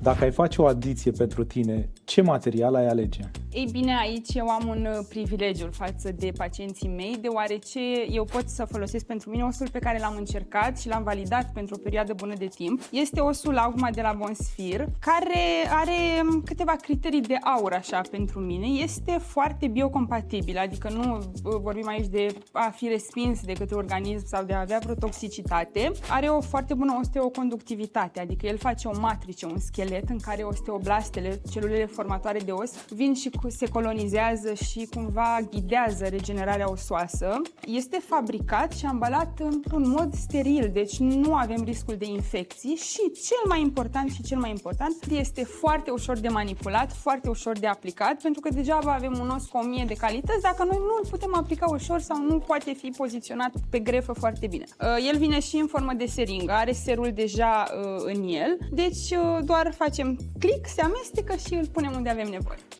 Dacă ai face o adiție pentru tine, ce material ai alege? Ei bine, aici eu am un privilegiu față de pacienții mei, deoarece eu pot să folosesc pentru mine osul pe care l-am încercat și l-am validat pentru o perioadă bună de timp. Este osul Augma de la Bonsfir, care are câteva criterii de aur așa pentru mine. Este foarte biocompatibil, adică nu vorbim aici de a fi respins de către organism sau de a avea vreo toxicitate. Are o foarte bună osteoconductivitate, adică el face o matrice, un schelet în care osteoblastele, celulele formatoare de os, vin și se colonizează și cumva ghidează regenerarea osoasă. Este fabricat și ambalat într-un mod steril, deci nu avem riscul de infecții și cel mai important, este foarte ușor de manipulat, foarte ușor de aplicat, pentru că degeaba avem un os cu 1000 de calități dacă noi nu îl putem aplica ușor sau nu poate fi poziționat pe grefă foarte bine. El vine și în formă de seringă, are serul deja în el, deci doar facem click, se amestecă și îl punem unde avem nevoie.